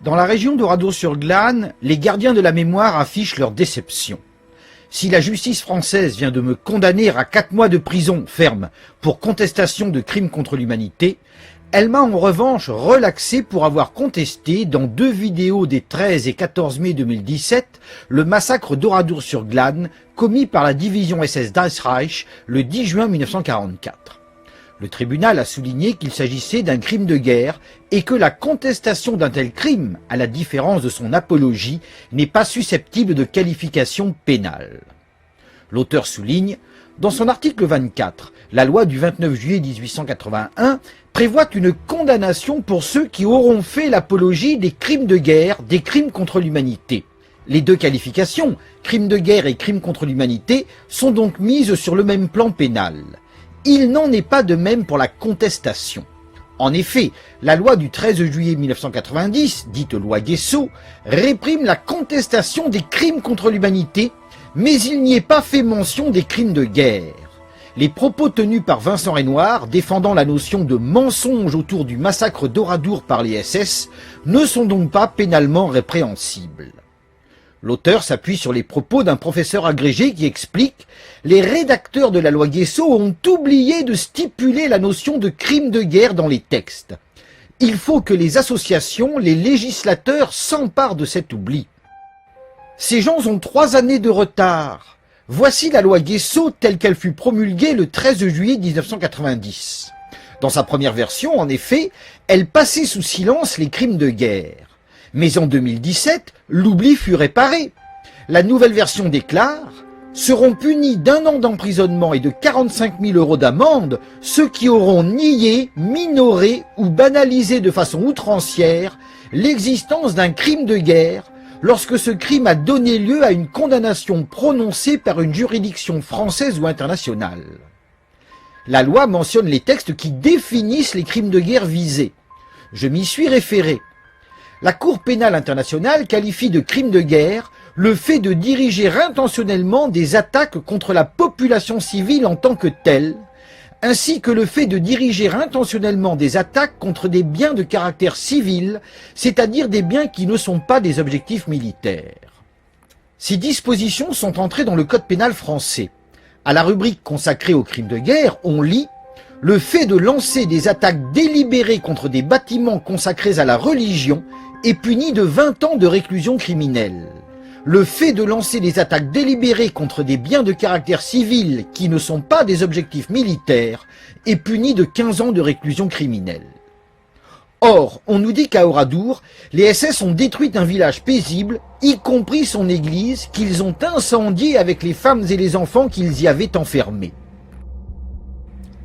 Dans la région d'Oradour-sur-Glane, les gardiens de la mémoire affichent leur déception. Si la justice française vient de me condamner à 4 mois de prison ferme pour contestation de crimes contre l'humanité, elle m'a en revanche relaxé pour avoir contesté dans 2 vidéos des 13 et 14 mai 2017 le massacre d'Oradour-sur-Glane commis par la division SS Reichsreich le 10 juin 1944. Le tribunal a souligné qu'il s'agissait d'un crime de guerre et que la contestation d'un tel crime, à la différence de son apologie, n'est pas susceptible de qualification pénale. L'auteur souligne, dans son article 24, la loi du 29 juillet 1881 prévoit une condamnation pour ceux qui auront fait l'apologie des crimes de guerre, des crimes contre l'humanité. Les 2 qualifications, crimes de guerre et crimes contre l'humanité, sont donc mises sur le même plan pénal. Il n'en est pas de même pour la contestation. En effet, la loi du 13 juillet 1990, dite loi Guessot, réprime la contestation des crimes contre l'humanité, mais il n'y est pas fait mention des crimes de guerre. Les propos tenus par Vincent Renoir, défendant la notion de mensonge autour du massacre d'Oradour par les SS, ne sont donc pas pénalement répréhensibles. L'auteur s'appuie sur les propos d'un professeur agrégé qui explique « Les rédacteurs de la loi Guessot ont oublié de stipuler la notion de crime de guerre dans les textes. Il faut que les associations, les législateurs s'emparent de cet oubli. Ces gens ont 3 années de retard. Voici la loi Guessot telle qu'elle fut promulguée le 13 juillet 1990. Dans sa première version, en effet, elle passait sous silence les crimes de guerre. Mais en 2017, l'oubli fut réparé. La nouvelle version déclare « Seront punis d'1 an d'emprisonnement et de 45 000 € d'amende ceux qui auront nié, minoré ou banalisé de façon outrancière l'existence d'un crime de guerre lorsque ce crime a donné lieu à une condamnation prononcée par une juridiction française ou internationale. » La loi mentionne les textes qui définissent les crimes de guerre visés. Je m'y suis référé. La Cour pénale internationale qualifie de crime de guerre le fait de diriger intentionnellement des attaques contre la population civile en tant que telle, ainsi que le fait de diriger intentionnellement des attaques contre des biens de caractère civil, c'est-à-dire des biens qui ne sont pas des objectifs militaires. Ces dispositions sont entrées dans le Code pénal français. À la rubrique consacrée aux crimes de guerre, on lit « Le fait de lancer des attaques délibérées contre des bâtiments consacrés à la religion est puni de 20 ans de réclusion criminelle. Le fait de lancer des attaques délibérées contre des biens de caractère civil qui ne sont pas des objectifs militaires est puni de 15 ans de réclusion criminelle. » Or, on nous dit qu'à Oradour, les SS ont détruit un village paisible, y compris son église, qu'ils ont incendié avec les femmes et les enfants qu'ils y avaient enfermés.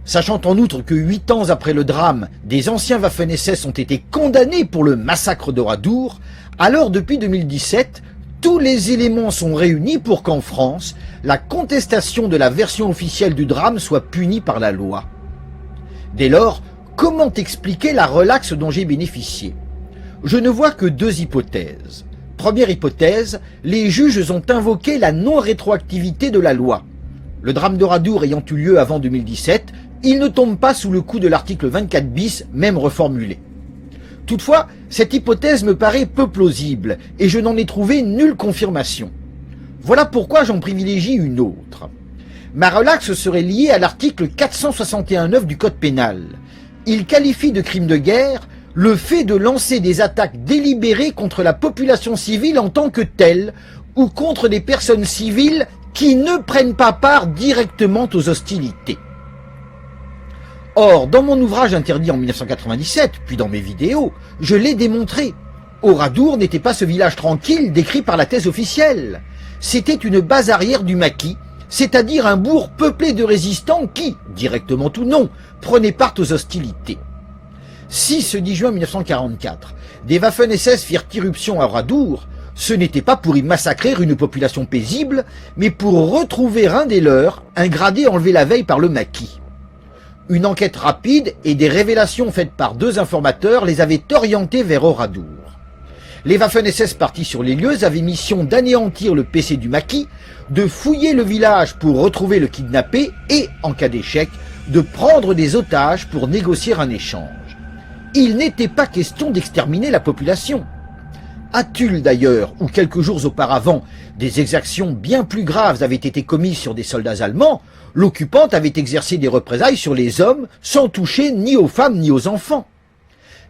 Sachant en outre que 8 ans après le drame, des anciens Waffen-SS ont été condamnés pour le massacre d'Oradour, alors depuis 2017, tous les éléments sont réunis pour qu'en France, la contestation de la version officielle du drame soit punie par la loi. Dès lors, comment expliquer la relaxe dont j'ai bénéficié? Je ne vois que 2 hypothèses. Première hypothèse, les juges ont invoqué la non-rétroactivité de la loi. Le drame d'Oradour ayant eu lieu avant 2017, il ne tombe pas sous le coup de l'article 24 bis, même reformulé. Toutefois, cette hypothèse me paraît peu plausible, et je n'en ai trouvé nulle confirmation. Voilà pourquoi j'en privilégie une autre. Ma relaxe serait liée à l'article 461-9 du Code pénal. Il qualifie de crime de guerre le fait de lancer des attaques délibérées contre la population civile en tant que telle, ou contre des personnes civiles qui ne prennent pas part directement aux hostilités. Or, dans mon ouvrage interdit en 1997, puis dans mes vidéos, je l'ai démontré. Oradour n'était pas ce village tranquille décrit par la thèse officielle. C'était une base arrière du maquis, c'est-à-dire un bourg peuplé de résistants qui, directement ou non, prenaient part aux hostilités. Si, ce 10 juin 1944, des Waffen-SS firent irruption à Oradour, ce n'était pas pour y massacrer une population paisible, mais pour retrouver un des leurs, un gradé enlevé la veille par le maquis. Une enquête rapide et des révélations faites par 2 informateurs les avaient orientés vers Oradour. Les Waffen-SS partis sur les lieux avaient mission d'anéantir le PC du maquis, de fouiller le village pour retrouver le kidnappé et, en cas d'échec, de prendre des otages pour négocier un échange. Il n'était pas question d'exterminer la population. À Tulle d'ailleurs, où quelques jours auparavant, des exactions bien plus graves avaient été commises sur des soldats allemands, l'occupante avait exercé des représailles sur les hommes sans toucher ni aux femmes ni aux enfants.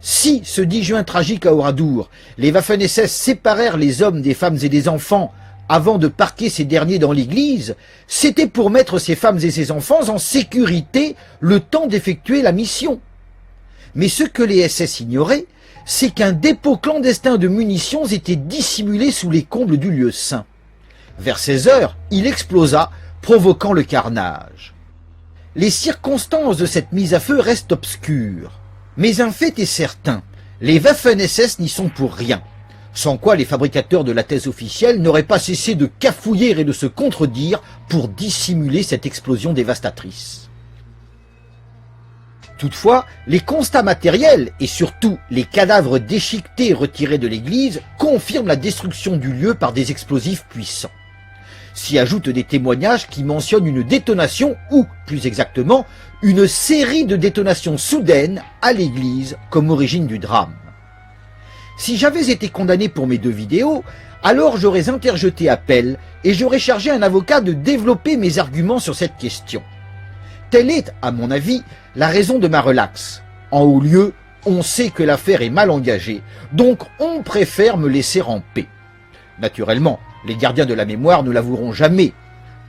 Si, ce 10 juin tragique à Oradour, les Waffen-SS séparèrent les hommes des femmes et des enfants avant de parquer ces derniers dans l'église, c'était pour mettre ces femmes et ces enfants en sécurité le temps d'effectuer la mission. Mais ce que les SS ignoraient, c'est qu'un dépôt clandestin de munitions était dissimulé sous les combles du lieu saint. Vers 16 heures, il explosa, provoquant le carnage. Les circonstances de cette mise à feu restent obscures. Mais un fait est certain, les Waffen-SS n'y sont pour rien. Sans quoi les fabricateurs de la thèse officielle n'auraient pas cessé de cafouiller et de se contredire pour dissimuler cette explosion dévastatrice. Toutefois, les constats matériels et surtout les cadavres déchiquetés retirés de l'église confirment la destruction du lieu par des explosifs puissants. S'y ajoutent des témoignages qui mentionnent une détonation ou, plus exactement, une série de détonations soudaines à l'église comme origine du drame. Si j'avais été condamné pour mes 2 vidéos, alors j'aurais interjeté appel et j'aurais chargé un avocat de développer mes arguments sur cette question. Telle est, à mon avis, la raison de ma relaxe. En haut lieu, on sait que l'affaire est mal engagée, donc on préfère me laisser en paix. Naturellement, les gardiens de la mémoire ne l'avoueront jamais.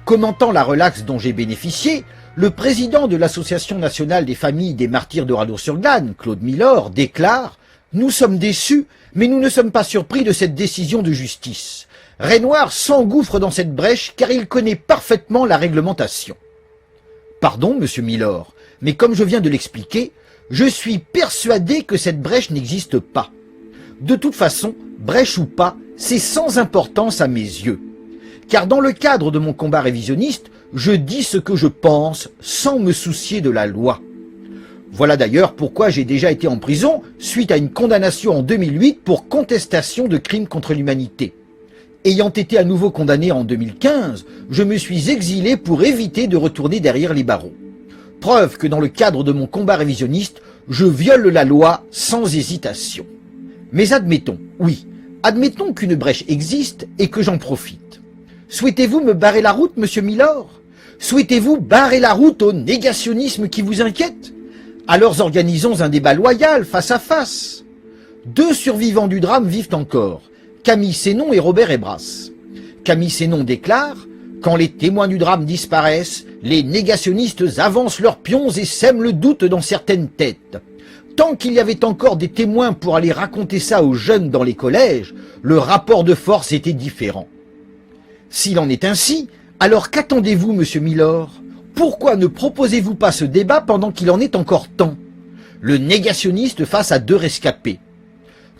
Commentant la relaxe dont j'ai bénéficié, le président de l'Association nationale des familles des martyrs d'Oradour-sur-Glane, Claude Milor, déclare « Nous sommes déçus, mais nous ne sommes pas surpris de cette décision de justice. Renoir s'engouffre dans cette brèche car il connaît parfaitement la réglementation. » Pardon, monsieur Milor, mais comme je viens de l'expliquer, je suis persuadé que cette brèche n'existe pas. De toute façon, brèche ou pas, c'est sans importance à mes yeux. Car dans le cadre de mon combat révisionniste, je dis ce que je pense sans me soucier de la loi. Voilà d'ailleurs pourquoi j'ai déjà été en prison suite à une condamnation en 2008 pour contestation de crimes contre l'humanité. Ayant été à nouveau condamné en 2015, je me suis exilé pour éviter de retourner derrière les barreaux. Preuve que dans le cadre de mon combat révisionniste, je viole la loi sans hésitation. Mais admettons, oui, admettons qu'une brèche existe et que j'en profite. Souhaitez-vous me barrer la route, monsieur Milor? Souhaitez-vous barrer la route au négationnisme qui vous inquiète? Alors organisons un débat loyal, face à face. 2 survivants du drame vivent encore, Camille Sénon et Robert Ebras. Camille Sénon déclare « Quand les témoins du drame disparaissent, les négationnistes avancent leurs pions et sèment le doute dans certaines têtes. Tant qu'il y avait encore des témoins pour aller raconter ça aux jeunes dans les collèges, le rapport de force était différent. » S'il en est ainsi, alors qu'attendez-vous, monsieur Milor? Pourquoi ne proposez-vous pas ce débat pendant qu'il en est encore temps? Le négationniste face à 2 rescapés.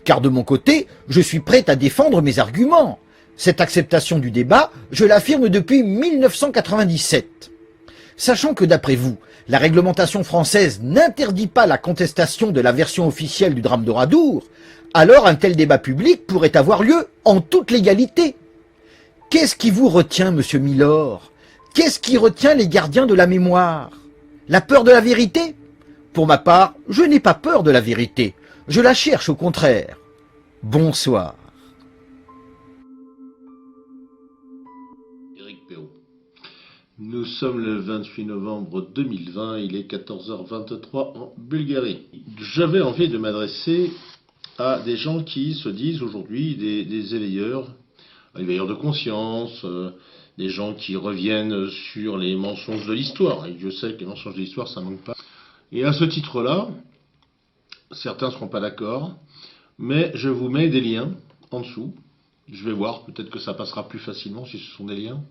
Car de mon côté, je suis prêt à défendre mes arguments. Cette acceptation du débat, je l'affirme depuis 1997. Sachant que d'après vous, la réglementation française n'interdit pas la contestation de la version officielle du drame d'Oradour, alors un tel débat public pourrait avoir lieu en toute légalité. Qu'est-ce qui vous retient, monsieur Milor? Qu'est-ce qui retient les gardiens de la mémoire? La peur de la vérité? Pour ma part, je n'ai pas peur de la vérité. Je la cherche au contraire. Bonsoir. Éric Perrault. Nous sommes le 28 novembre 2020, il est 14h23 en Bulgarie. J'avais envie de m'adresser à des gens qui se disent aujourd'hui des éveilleurs de conscience, des gens qui reviennent sur les mensonges de l'histoire. Et Dieu sait que les mensonges de l'histoire, ça ne manque pas. Et à ce titre-là, certains ne seront pas d'accord, mais je vous mets des liens en dessous. Je vais voir, peut-être que ça passera plus facilement si ce sont des liens,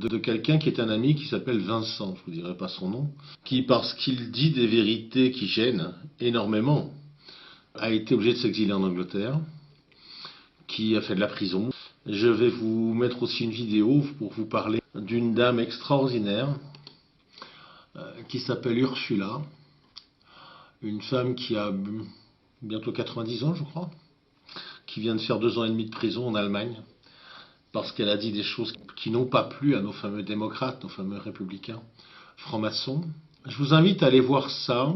de quelqu'un qui est un ami qui s'appelle Vincent, je ne vous dirai pas son nom, qui, parce qu'il dit des vérités qui gênent énormément, a été obligé de s'exiler en Angleterre, qui a fait de la prison. Je vais vous mettre aussi une vidéo pour vous parler d'une dame extraordinaire qui s'appelle Ursula, une femme qui a bientôt 90 ans, je crois, qui vient de faire 2 ans et demi de prison en Allemagne, parce qu'elle a dit des choses qui n'ont pas plu à nos fameux démocrates, nos fameux républicains francs-maçons. Je vous invite à aller voir ça,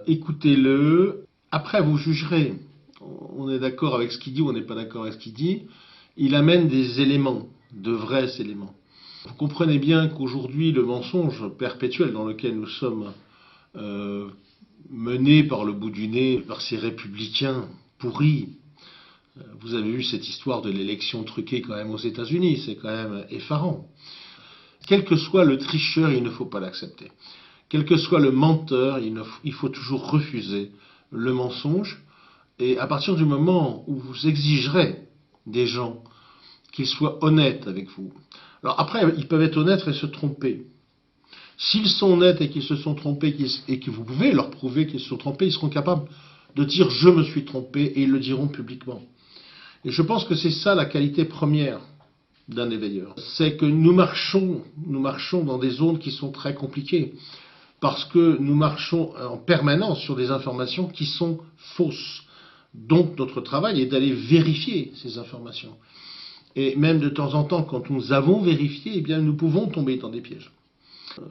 écoutez-le, après vous jugerez on est d'accord avec ce qu'il dit ou on n'est pas d'accord avec ce qu'il dit, il amène des éléments, de vrais éléments. Vous comprenez bien qu'aujourd'hui, le mensonge perpétuel dans lequel nous sommes menés par le bout du nez, par ces républicains pourris, vous avez vu cette histoire de l'élection truquée quand même aux États-Unis, c'est quand même effarant. Quel que soit le tricheur, il ne faut pas l'accepter. Quel que soit le menteur, il faut toujours refuser le mensonge. Et à partir du moment où vous exigerez des gens qu'ils soient honnêtes avec vous. Alors après, ils peuvent être honnêtes et se tromper. S'ils sont honnêtes et qu'ils se sont trompés et que vous pouvez leur prouver qu'ils se sont trompés, ils seront capables de dire « je me suis trompé » et ils le diront publiquement. Et je pense que c'est ça la qualité première d'un éveilleur. C'est que nous marchons dans des zones qui sont très compliquées. Parce que nous marchons en permanence sur des informations qui sont fausses. Donc notre travail est d'aller vérifier ces informations. Et même de temps en temps, quand nous avons vérifié, eh bien, nous pouvons tomber dans des pièges.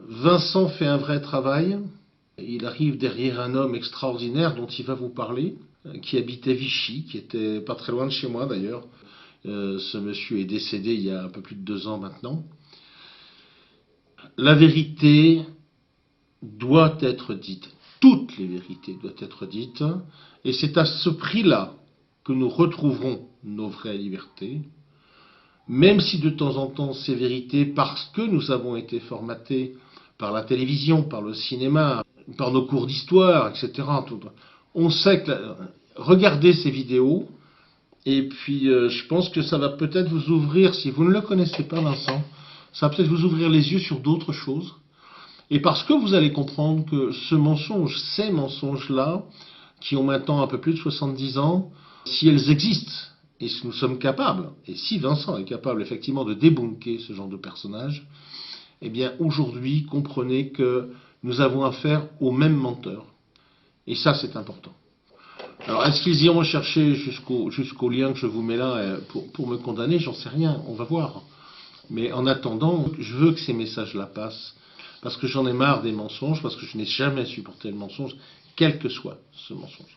Vincent fait un vrai travail. Il arrive derrière un homme extraordinaire dont il va vous parler, qui habitait Vichy, qui était pas très loin de chez moi d'ailleurs. Ce monsieur est décédé il y a un peu plus de 2 ans maintenant. La vérité doit être dite. Toutes les vérités doivent être dites. Et c'est à ce prix-là que nous retrouverons nos vraies libertés. Même si de temps en temps ces vérités, parce que nous avons été formatés par la télévision, par le cinéma, par nos cours d'histoire, etc. On sait que regardez ces vidéos, et puis je pense que ça va peut-être vous ouvrir, si vous ne le connaissez pas Vincent, ça va peut-être vous ouvrir les yeux sur d'autres choses. Et parce que vous allez comprendre que ces mensonges-là, qui ont maintenant un peu plus de 70 ans, si elles existent, et si nous sommes capables, et si Vincent est capable effectivement de débunker ce genre de personnage, eh bien aujourd'hui, comprenez que nous avons affaire aux mêmes menteurs. Et ça, c'est important. Alors, est-ce qu'ils iront chercher jusqu'au lien que je vous mets là pour me condamner? J'en sais rien, on va voir. Mais en attendant, je veux que ces messages-là passent, parce que j'en ai marre des mensonges, parce que je n'ai jamais supporté le mensonge, quel que soit ce mensonge.